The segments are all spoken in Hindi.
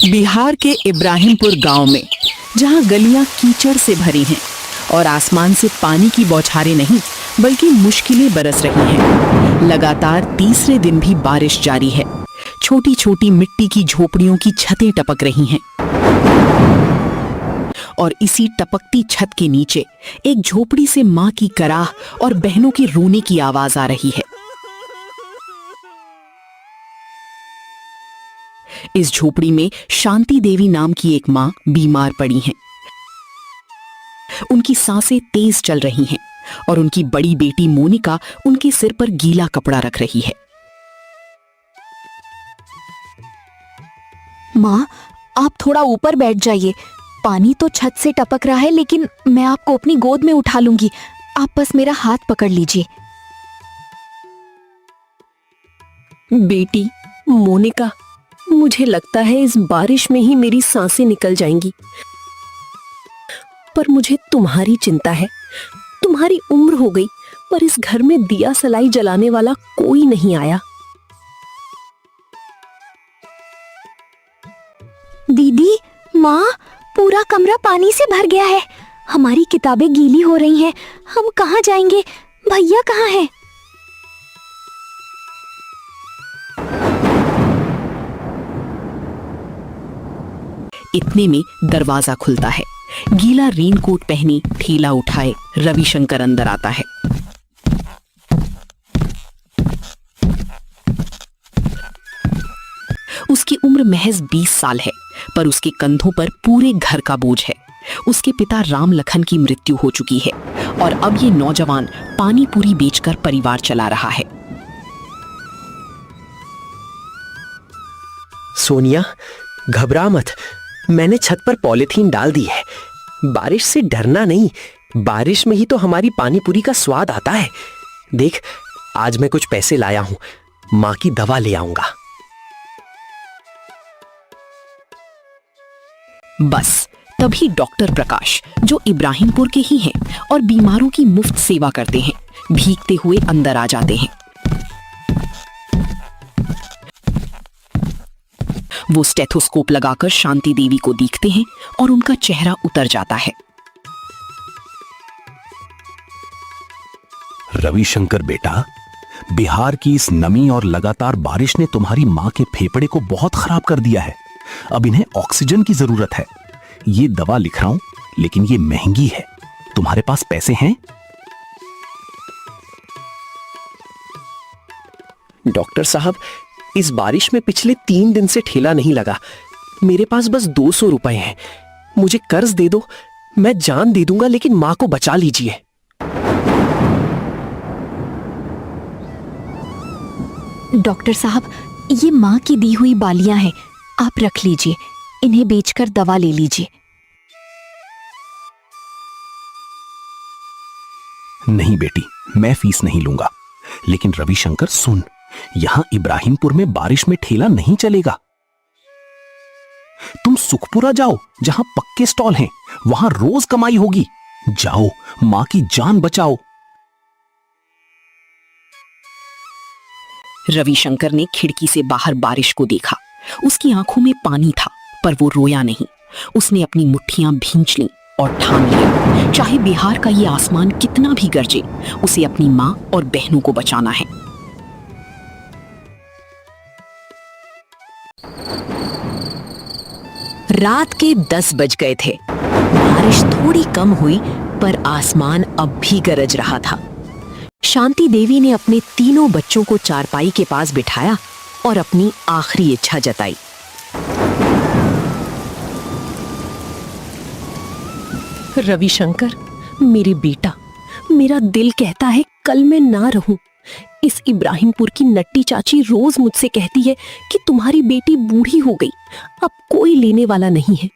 बिहार के इब्राहिमपुर गांव में, जहां गलियां कीचड़ से भरी हैं और आसमान से पानी की बौछारें नहीं बल्कि मुश्किलें बरस रही हैं। लगातार तीसरे दिन भी बारिश जारी है। छोटी छोटी मिट्टी की झोपड़ियों की छतें टपक रही हैं और इसी टपकती छत के नीचे एक झोपड़ी से मां की कराह और बहनों के रोने की आवाज आ रही है। इस झोपड़ी में शांति देवी नाम की एक मां बीमार पड़ी हैं। उनकी सांसें तेज चल रही हैं और उनकी बड़ी बेटी मोनिका उनके सिर पर गीला कपड़ा रख रही है। माँ, आप थोड़ा ऊपर बैठ जाइए। पानी तो छत से टपक रहा है, लेकिन मैं आपको अपनी गोद में उठा लूंगी। आप बस मेरा हाथ पकड़ लीजिए। बेटी मोनिका, मुझे लगता है इस बारिश में ही मेरी सांसें निकल जाएंगी, पर मुझे तुम्हारी चिंता है। तुम्हारी उम्र हो गई, पर इस घर में दिया सलाई जलाने वाला कोई नहीं आया। दीदी, माँ, पूरा कमरा पानी से भर गया है। हमारी किताबें गीली हो रही हैं। हम कहाँ जाएंगे? भैया कहाँ हैं? इतने में दरवाजा खुलता है। गीला रेनकोट पहने, ठेला उठाए रविशंकर अंदर आता है। उसकी उम्र महज 20 साल है, पर उसके कंधों पर पूरे घर का बोझ है। उसके पिता राम लखन की मृत्यु हो चुकी है और अब ये नौजवान पानी पूरी बेचकर परिवार चला रहा है। सोनिया, घबरा मत। मैंने छत पर पॉलीथीन डाल दी है। बारिश से डरना नहीं, बारिश में ही तो हमारी पानी पूरी का स्वाद आता है। देख, आज मैं कुछ पैसे लाया हूं, मां की दवा ले आऊंगा। बस तभी डॉक्टर प्रकाश, जो इब्राहिमपुर के ही हैं और बीमारों की मुफ्त सेवा करते हैं, भीगते हुए अंदर आ जाते हैं। वो स्टेथोस्कोप लगाकर शांति देवी को देखते हैं और उनका चेहरा उतर जाता है। रविशंकर बेटा, बिहार की इस नमी और लगातार बारिश ने तुम्हारी मां के फेफड़े को बहुत खराब कर दिया है। अब इन्हें ऑक्सीजन की जरूरत है। ये दवा लिख रहा हूं, लेकिन ये महंगी है। तुम्हारे पास पैसे हैं? डॉक्टर साहब, इस बारिश में पिछले 3 दिन से ठेला नहीं लगा। मेरे पास बस 200 रुपए हैं। मुझे कर्ज दे दो, मैं जान दे दूंगा, लेकिन मां को बचा लीजिए। डॉक्टर साहब, ये माँ की दी हुई बालियां हैं। आप रख लीजिए, इन्हें बेचकर दवा ले लीजिए। नहीं बेटी, मैं फीस नहीं लूंगा। लेकिन रविशंकर सुन, यहां इब्राहिमपुर में बारिश में ठेला नहीं चलेगा। तुम सुखपुरा जाओ, जहां पक्के स्टॉल हैं, वहां रोज कमाई होगी। जाओ, मां की जान बचाओ। रविशंकर ने खिड़की से बाहर बारिश को देखा। उसकी आंखों में पानी था, पर वो रोया नहीं। उसने अपनी मुट्ठियां भींच लीं और ठान लिया, चाहे बिहार का ये आसमान कितना भी गरजे, उसे अपनी मां और बहनों को बचाना है। रात के 10 बज गए थे। बारिश थोड़ी कम हुई, पर आसमान अब भी गरज रहा था। शांति देवी ने अपने तीनों बच्चों को चारपाई के पास बिठाया और अपनी आखिरी इच्छा जताई। रविशंकर, मेरे बेटा, मेरा दिल कहता है कल मैं ना रहूं। इस इब्राहिमपुर की नट्टी चाची रोज मुझसे कहती है कि तुम्हारी बेटी बूढ़ी हो गई, अब कोई लेने वाला नहीं है।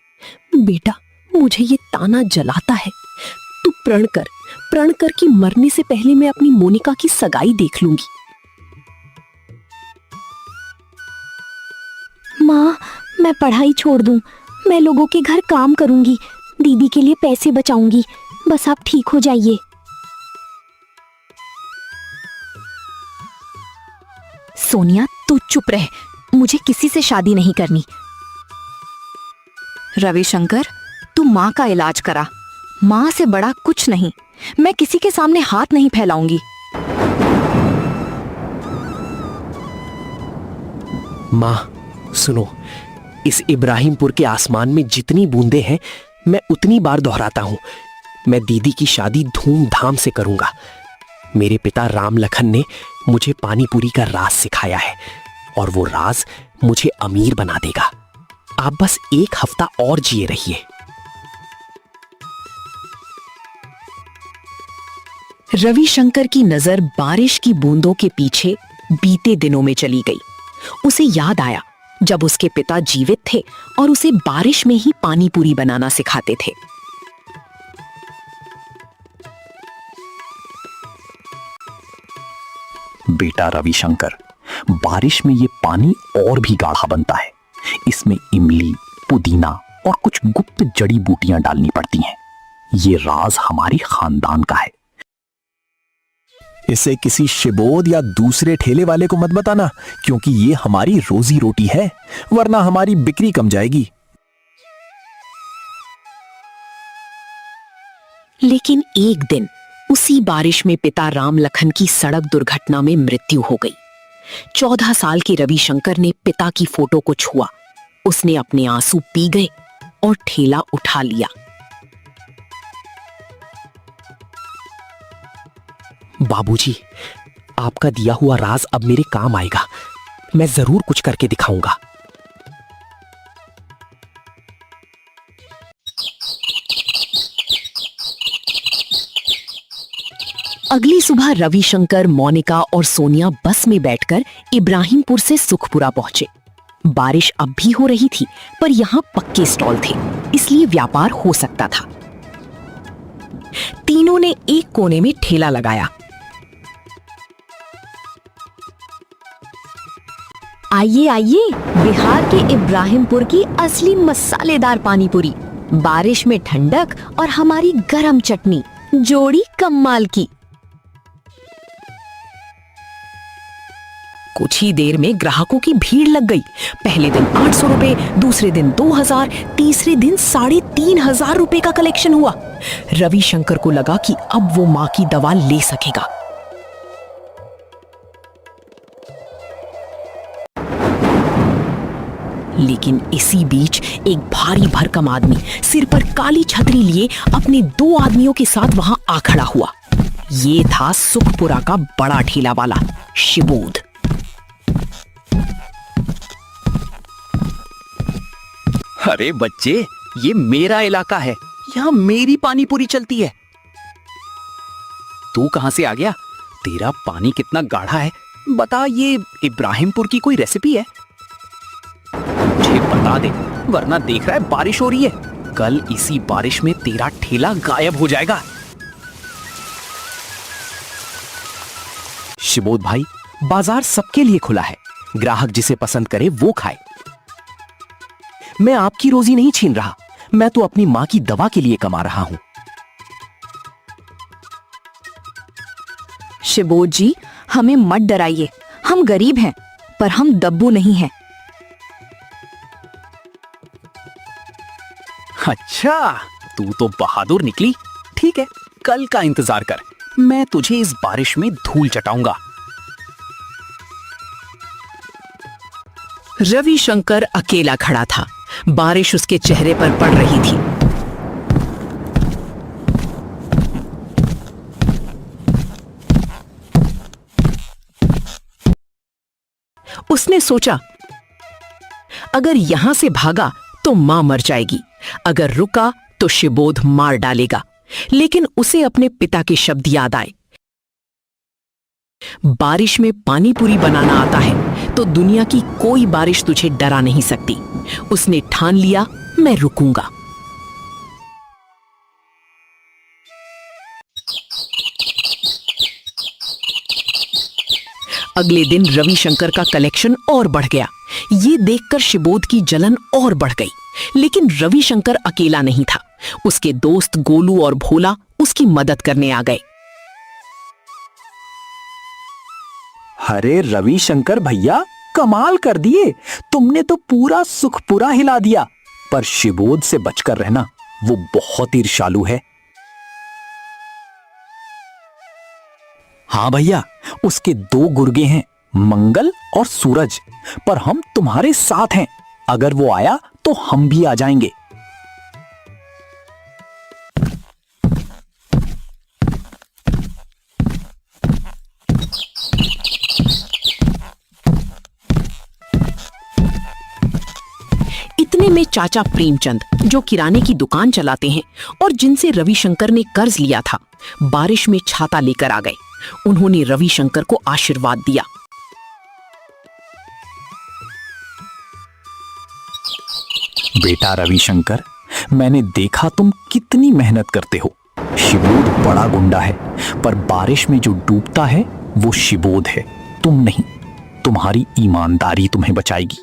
बेटा, मुझे ये ताना जलाता है। तू प्रण कर कि मरने से पहले मैं अपनी मोनिका की सगाई देख लूंगी। माँ, मैं पढ़ाई छोड़ दूं, मैं लोगों के घर काम करूंगी, दीदी के लिए पैसे बचाऊंगी। बस आप ठीक हो जाइए। सोनिया, तू चुप रह। मुझे किसी से शादी नहीं करनी। रविशंकर, तू माँ का इलाज करा। माँ से बड़ा कुछ नहीं। मैं किसी के सामने हाथ नहीं फैलाऊंगी। माँ सुनो, इस इब्राहिमपुर के आसमान में जितनी बूंदें हैं मैं उतनी बार दोहराता हूं। मैं दीदी की शादी धूमधाम से करूंगा। मेरे पिता राम लखन ने मुझे पानीपुरी का राज सिखाया है और वो राज मुझे अमीर बना देगा। आप बस एक हफ्ता और जिए रहिए। रविशंकर की नजर बारिश की बूंदों के पीछे बीते दिनों में चली गई। उसे याद आया जब उसके पिता जीवित थे और उसे बारिश में ही पानी पूरी बनाना सिखाते थे। बेटा रविशंकर, बारिश में ये पानी और भी गाढ़ा बनता है। इसमें इमली, पुदीना और कुछ गुप्त जड़ी बूटियां डालनी पड़ती हैं। ये राज हमारे खानदान का है। इसे किसी शिबोध या दूसरे ठेले वाले को मत बताना, क्योंकि ये हमारी रोजी रोटी है, वरना हमारी बिक्री कम जाएगी। लेकिन एक दिन उसी बारिश में पिता राम लखन की सड़क दुर्घटना में मृत्यु हो गई। 14 साल के रविशंकर ने पिता की फोटो को छुआ। उसने अपने आंसू पी गए और ठेला उठा लिया। बाबूजी, आपका दिया हुआ राज अब मेरे काम आएगा। मैं जरूर कुछ करके दिखाऊंगा। अगली सुबह रविशंकर, मोनिका और सोनिया बस में बैठकर इब्राहिमपुर से सुखपुरा पहुंचे। बारिश अब भी हो रही थी, पर यहाँ पक्के स्टॉल थे, इसलिए व्यापार हो सकता था। तीनों ने एक कोने में ठेला लगाया। आइए आइए, बिहार के इब्राहिमपुर की असली मसालेदार पानीपुरी, बारिश में ठंडक और हमारी गरम चटनी, जोड़ी कमाल की। कुछ ही देर में ग्राहकों की भीड़ लग गई। पहले दिन 800 रुपए, दूसरे दिन 2000, तीसरे दिन 3500 रुपए का कलेक्शन हुआ। रविशंकर को लगा कि अब वो मां की दवा ले सकेगा। लेकिन इसी बीच एक भारी भरकम आदमी सिर पर काली छतरी लिए अपने 2 आदमियों के साथ वहां आ खड़ा हुआ। ये था सुखपुरा का बड़ा ठेला वाला शिबोध। अरे बच्चे, ये मेरा इलाका है, यहाँ मेरी पानी पूरी चलती है। तू कहां से आ गया? तेरा पानी कितना गाढ़ा है, बता। ये इब्राहिमपुर की कोई रेसिपी है? मुझे बता दे, वरना देख रहा है बारिश हो रही है, कल इसी बारिश में तेरा ठेला गायब हो जाएगा। शिबोध भाई, बाजार सबके लिए खुला है। ग्राहक जिसे पसंद करे वो खाए। मैं आपकी रोजी नहीं छीन रहा, मैं तो अपनी मां की दवा के लिए कमा रहा हूं। शिबोध जी, हमें मत डराइए। हम गरीब हैं, पर हम दब्बू नहीं हैं। अच्छा, तू तो बहादुर निकली। ठीक है, कल का इंतजार कर, मैं तुझे इस बारिश में धूल चटाऊंगा। रविशंकर अकेला खड़ा था। बारिश उसके चेहरे पर पड़ रही थी। उसने सोचा, अगर यहां से भागा तो मां मर जाएगी, अगर रुका तो शिबोध मार डालेगा। लेकिन उसे अपने पिता के शब्द याद आए, बारिश में पानी पूरी बनाना आता है तो दुनिया की कोई बारिश तुझे डरा नहीं सकती। उसने ठान लिया, मैं रुकूंगा। अगले दिन रविशंकर का कलेक्शन और बढ़ गया। ये देखकर शिबोध की जलन और बढ़ गई। लेकिन रविशंकर अकेला नहीं था। उसके दोस्त गोलू और भोला उसकी मदद करने आ गए। अरे रविशंकर भैया, कमाल कर दिए। तुमने तो पूरा सुखपुरा हिला दिया। पर शिबोध से बचकर रहना, वो बहुत ईर्ष्यालु है। हाँ भैया, उसके 2 गुर्गे हैं, मंगल और सूरज, पर हम तुम्हारे साथ हैं। अगर वो आया तो हम भी आ जाएंगे। इतने में चाचा प्रेमचंद, जो किराने की दुकान चलाते हैं और जिनसे रविशंकर ने कर्ज लिया था, बारिश में छाता लेकर आ गए। उन्होंने रविशंकर को आशीर्वाद दिया। बेटा रविशंकर, मैंने देखा तुम कितनी मेहनत करते हो। शिबोध बड़ा गुंडा है, पर बारिश में जो डूबता है वो शिबोध है, तुम नहीं। तुम्हारी ईमानदारी तुम्हें बचाएगी।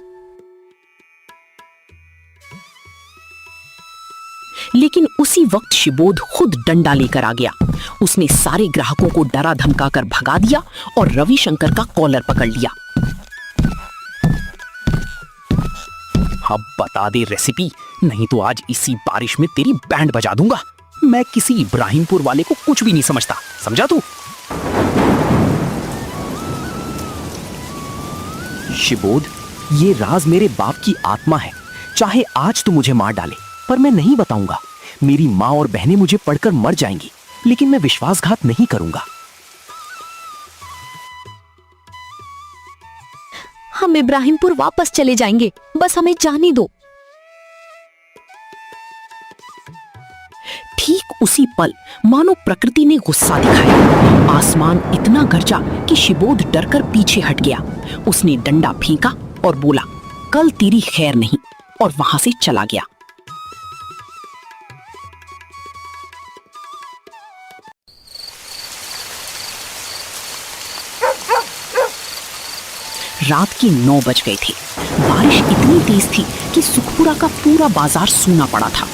लेकिन उसी वक्त शिबोध खुद डंडा लेकर आ गया। उसने सारे ग्राहकों को डरा धमकाकर भगा दिया और रविशंकर का कॉलर पकड़ लिया। अब बता दे रेसिपी, नहीं तो आज इसी बारिश में तेरी बैंड बजा दूंगा। मैं किसी इब्राहिमपुर वाले को कुछ भी नहीं समझता, समझा तू? शिबोध, ये राज मेरे बाप की आत्मा है। चाहे आज तू मुझे मार डाले, पर मैं नहीं बताऊंगा। मेरी माँ और बहनें मुझे पढ़कर मर जाएंगी, लेकिन मैं विश्वासघात नहीं करूंगा। हम इब्राहिमपुर वापस चले जाएंगे, बस हमें जाने दो। ठीक उसी पल मानो प्रकृति ने गुस्सा दिखाया। आसमान इतना गरजा कि शिबोध डरकर पीछे हट गया। उसने डंडा फेंका और बोला, कल तेरी खैर नहीं, और वहां से चला गया। रात के 9 बज गए थे। बारिश इतनी तेज थी कि सुखपुरा का पूरा बाजार सूना पड़ा था।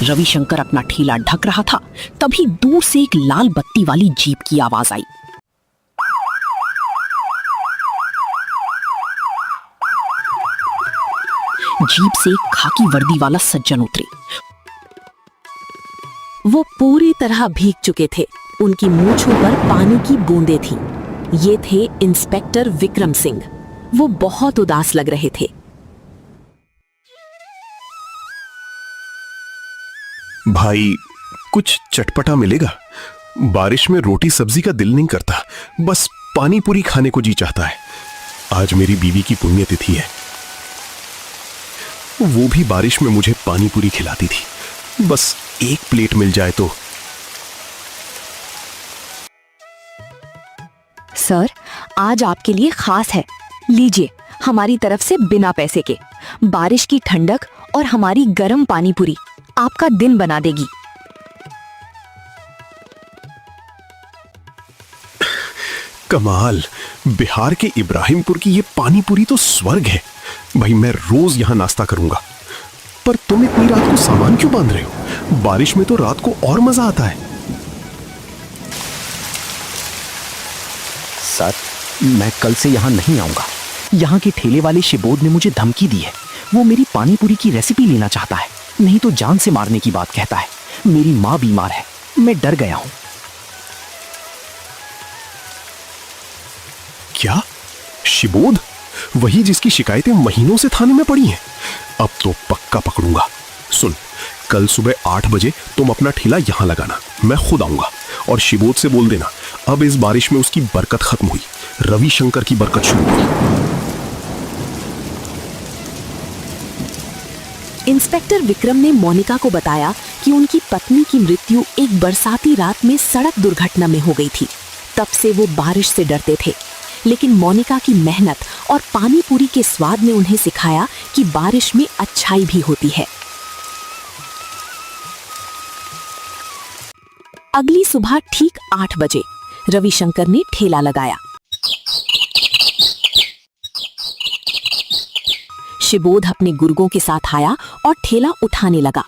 रविशंकर अपना ठेला ढक रहा था, तभी दूर से एक लाल बत्ती वाली जीप की आवाज आई। जीप से एक खाकी वर्दी वाला सज्जन उतरे। वो पूरी तरह भीग चुके थे। उनकी मूंछों पर पानी की बूंदें थीं। ये थे इंस्पेक्टर विक्रम सिंह। वो बहुत उदास लग रहे थे। भाई, कुछ चटपटा मिलेगा? बारिश में रोटी सब्जी का दिल नहीं करता, बस पानी पूरी खाने को जी चाहता है। आज मेरी बीवी की पुण्यतिथि है। वो भी बारिश में मुझे पानी पूरी खिलाती थी। बस एक प्लेट मिल जाए तो। सर, आज आपके लिए खास है। लीजिए, हमारी तरफ से बिना पैसे के। बारिश की ठंडक और हमारी गर्म पानी पूरी आपका दिन बना देगी। कमाल, बिहार के इब्राहिमपुर की ये पानी पूरी तो स्वर्ग है। भाई, मैं रोज यहां नाश्ता करूंगा। पर तुम इतनी रात को सामान क्यों बांध रहे हो? बारिश में तो रात को और मजा आता है। सर, मैं कल से यहाँ नहीं आऊंगा। यहाँ के ठेले वाले शिबोध ने मुझे धमकी दी है। वो मेरी पानी पूरी की रेसिपी लेना चाहता है, नहीं तो जान से मारने की बात कहता है। मेरी माँ बीमार है, मैं डर गया हूँ। क्या? शिबोध? वही जिसकी शिकायतें महीनों से थाने में पड़ी हैं। अब तो पक्का पकड़ूंगा। सुन, कल सुबह 8 बजे तुम अपना ठेला यहां लगाना, मैं खुद आऊंगा। और शिबोध से बोल देना, अब इस बारिश में उसकी बरकत खत्म हुई, रविशंकर की बरकत शुरू हुई। इंस्पेक्टर विक्रम ने मोनिका को बताया कि उनकी पत्नी की मृत्यु एक बरसाती रात में सड़क दुर्घटना में हो गई थी। तब से वो बारिश से डरते थे, लेकिन मोनिका की मेहनत और पानी पूरी के स्वाद ने उन्हें सिखाया कि बारिश में अच्छाई भी होती है। अगली सुबह ठीक 8 बजे रविशंकर ने ठेला लगाया। शिबोध अपने गुर्गों के साथ आया और ठेला उठाने लगा।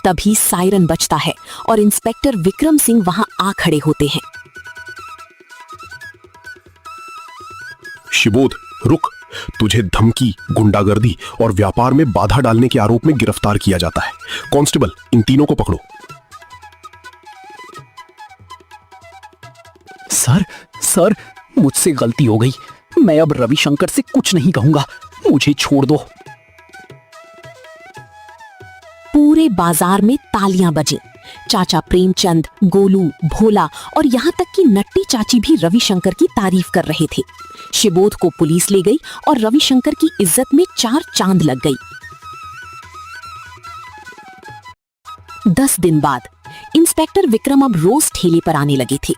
तभी सायरन बजता है और इंस्पेक्टर विक्रम सिंह वहां आ खड़े होते हैं। शिबोध, रुक। तुझे धमकी, गुंडागर्दी और व्यापार में बाधा डालने के आरोप में गिरफ्तार किया जाता है। कांस्टेबल, इन तीनों को पकड़ो। सर, मुझसे गलती हो गई। मैं अब रविशंकर से कुछ नहीं कहूंगा। मुझे छोड़ दो। पूरे बाजार में तालियां बजी। चाचा प्रेमचंद, गोलू, भोला और यहाँ तक कि नट्टी चाची भी रविशंकर की तारीफ कर रहे थे। शिबोध को पुलिस ले गई और रविशंकर की इज्जत में 4 चांद लग गई। 10 दिन बाद इंस्पेक्टर विक्रम अब रोज ठेले पर आने लगे थे।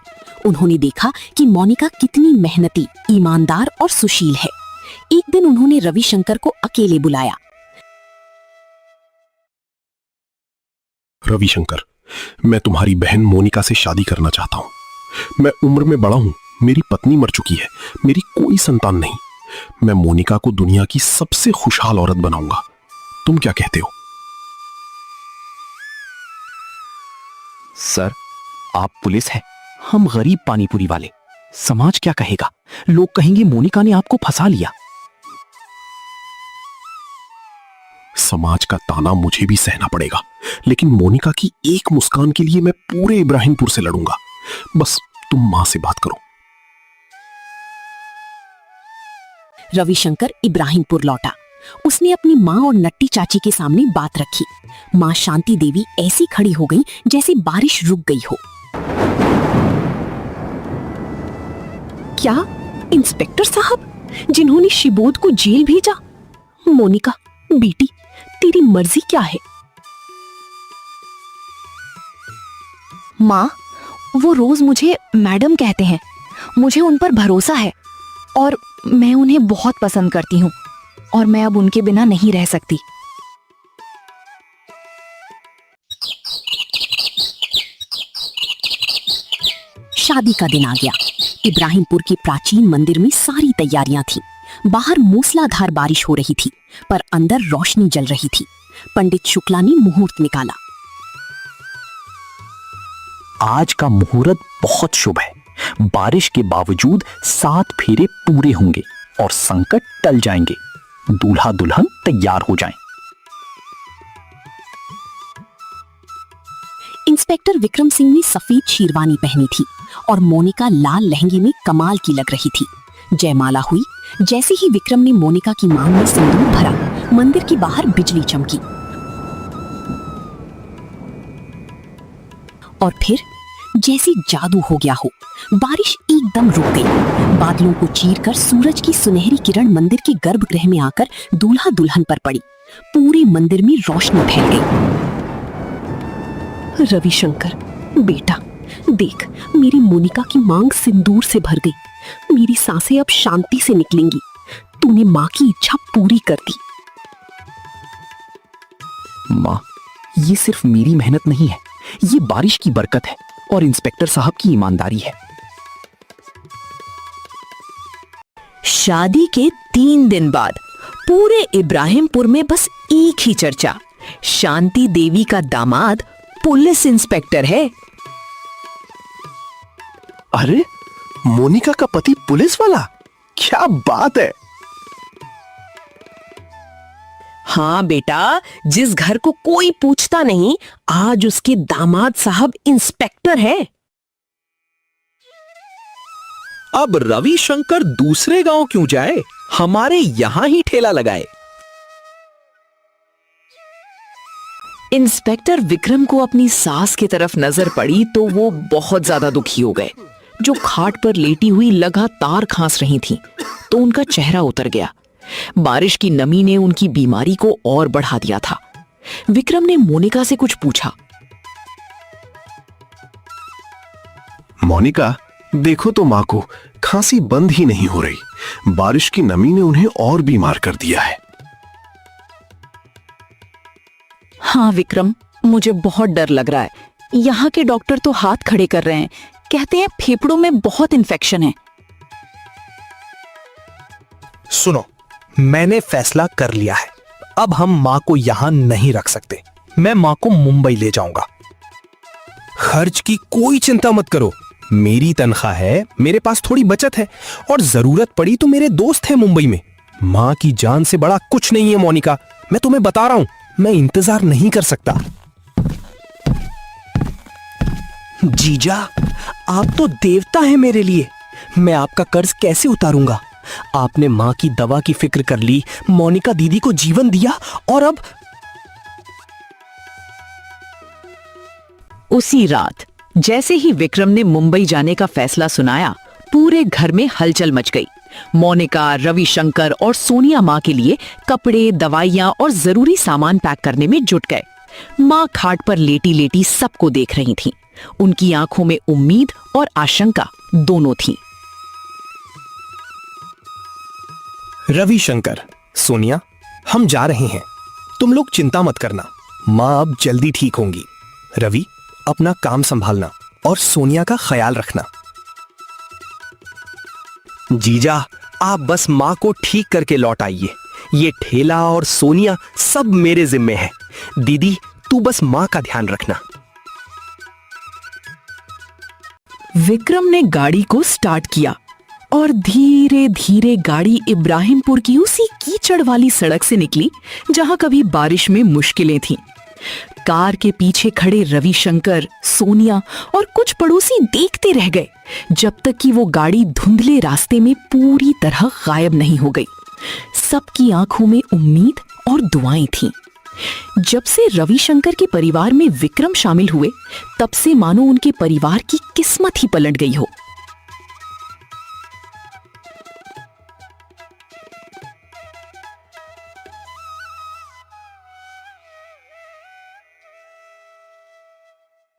उन्होंने देखा कि मोनिका कितनी मेहनती, ईमानदार और सुशील है। एक दिन उन्होंने रविशंकर को अकेले बुलाया। रविशंकर, मैं तुम्हारी बहन मोनिका से शादी करना चाहता हूं। मैं उम्र में बड़ा हूं, मेरी पत्नी मर चुकी है, मेरी कोई संतान नहीं। मैं मोनिका को दुनिया की सबसे खुशहाल औरत बनाऊंगा। तुम क्या कहते हो? सर, आप पुलिस हैं, हम गरीब पानीपुरी वाले। समाज क्या कहेगा? लोग कहेंगे मोनिका ने आपको फंसा लिया। समाज का ताना मुझे भी सहना पड़ेगा, लेकिन मोनिका की एक मुस्कान के लिए मैं पूरे इब्राहिमपुर से लड़ूंगा। बस तुम मां से बात करो। रविशंकर इब्राहिमपुर लौटा। उसने अपनी माँ और नट्टी चाची के सामने बात रखी। माँ शांति देवी ऐसी खड़ी हो गई जैसे बारिश रुक गई हो। क्या इंस्पेक्टर साहब, जिन्होंने शिबोध को जेल भेजा? मोनिका बेटी, तेरी मर्जी क्या है? माँ, वो रोज मुझे मैडम कहते हैं। मुझे उन पर भरोसा है और मैं उन्हें बहुत पसंद करती हूँ और मैं अब उनके बिना नहीं रह सकती। शादी का दिन आ गया। इब्राहिमपुर के प्राचीन मंदिर में सारी तैयारियां थीं। बाहर मूसलाधार बारिश हो रही थी, पर अंदर रोशनी जल रही थी। पंडित शुक्ला ने मुहूर्त निकाला। आज का मुहूर्त बहुत शुभ है। बारिश के बावजूद 7 फेरे पूरे होंगे और संकट टल जाएंगे। दूल्हा दुल्हन तैयार हो जाएं। इंस्पेक्टर विक्रम सिंह ने सफेद शेरवानी पहनी थी और मोनिका लाल लहंगे में कमाल की लग रही थी। जयमाला हुई। जैसे ही विक्रम ने मोनिका की मांग में सिंदूर भरा, मंदिर के बाहर बिजली चमकी और फिर जैसे जादू हो गया हो, बारिश एकदम रुक गई। बादलों को चीरकर सूरज की सुनहरी किरण मंदिर के गर्भगृह में आकर दूल्हा दुल्हन पर पड़ी। पूरे मंदिर में रोशनी फैल गई। रविशंकर बेटा, देख, मेरी मोनिका की मांग सिंदूर से भर गई। मेरी सांसें अब शांति से निकलेंगी। तूने माँ की इच्छा पूरी कर दी। माँ, ये सिर्फ मेरी मेहनत नहीं है, ये बारिश की बरकत है और इंस्पेक्टर साहब की ईमानदारी है। शादी के 3 दिन बाद पूरे इब्राहिमपुर में बस एक ही चर्चा, शांति देवी का दामाद पुलिस इंस्पेक्टर है। अरे, मोनिका का पति पुलिस वाला? क्या बात है! हाँ बेटा, जिस घर को कोई पूछता नहीं, आज उसके दामाद साहब इंस्पेक्टर है। अब रविशंकर दूसरे गांव क्यों जाए? हमारे यहां ही ठेला लगाए। इंस्पेक्टर विक्रम को अपनी सास की तरफ नजर पड़ी तो वो बहुत ज्यादा दुखी हो गए। जो खाट पर लेटी हुई लगातार खांस रही थीं, तो उनका चेहरा उतर गया। बारिश की नमी ने उनकी बीमारी को और बढ़ा दिया था। विक्रम ने मोनिका से कुछ पूछा। मोनिका, देखो तो मां को खांसी बंद ही नहीं हो रही। बारिश की नमी ने उन्हें और बीमार कर दिया है। हाँ विक्रम, मुझे बहुत डर लग रहा है। यहाँ के डॉक्टर तो हाथ खड़े कर रहे हैं, कहते हैं फेफड़ों में बहुत इन्फेक्शन है। सुनो, मैंने फैसला कर लिया है। अब हम माँ को यहाँ नहीं रख सकते। मैं माँ को मुंबई ले जाऊंगा। खर्च की कोई चिंता मत करो, मेरी तनख्वाह है, मेरे पास थोड़ी बचत है और जरूरत पड़ी तो मेरे दोस्त हैं मुंबई में। माँ की जान से बड़ा कुछ नहीं है मोनिका, मैं तुम्हें बता रहा हूं, मैं इंतजार नहीं कर सकता। जीजा, आप तो देवता हैं मेरे लिए। मैं आपका कर्ज कैसे उतारूंगा? आपने माँ की दवा की फिक्र कर ली, मोनिका दीदी को जीवन दिया और अब उसी रात जैसे ही विक्रम ने मुंबई जाने का फैसला सुनाया, पूरे घर में हलचल मच गई। मोनिका, रविशंकर और सोनिया माँ के लिए कपड़े, दवाइयाँ और जरूरी सामान पैक करने में जुट गए। माँ खाट पर लेटी लेटी सबको देख रही थीं। उनकी आंखों में उम्मीद और आशंका दोनों थीं। रविशंकर, सोनिया, हम जा रहे हैं, तुम लोग चिंता मत करना, माँ अब जल्दी ठीक होंगी। रवि, अपना काम संभालना और सोनिया का ख्याल रखना। जीजा, आप बस माँ को ठीक करके लौट आइए। ये ठेला और सोनिया सब मेरे जिम्मे है। दीदी, तू बस माँ का ध्यान रखना। विक्रम ने गाड़ी को स्टार्ट किया और धीरे धीरे गाड़ी इब्राहिमपुर की उसी कीचड़ वाली सड़क से निकली जहां कभी बारिश में मुश्किलें थीं। कार के पीछे खड़े रविशंकर, सोनिया और कुछ पड़ोसी देखते रह गए जब तक कि वो गाड़ी धुंधले रास्ते में पूरी तरह गायब नहीं हो गई। सबकी आंखों में उम्मीद और दुआएं थीं। जब से रविशंकर के परिवार में विक्रम शामिल हुए, तब से मानो उनके परिवार की किस्मत ही पलट गई हो।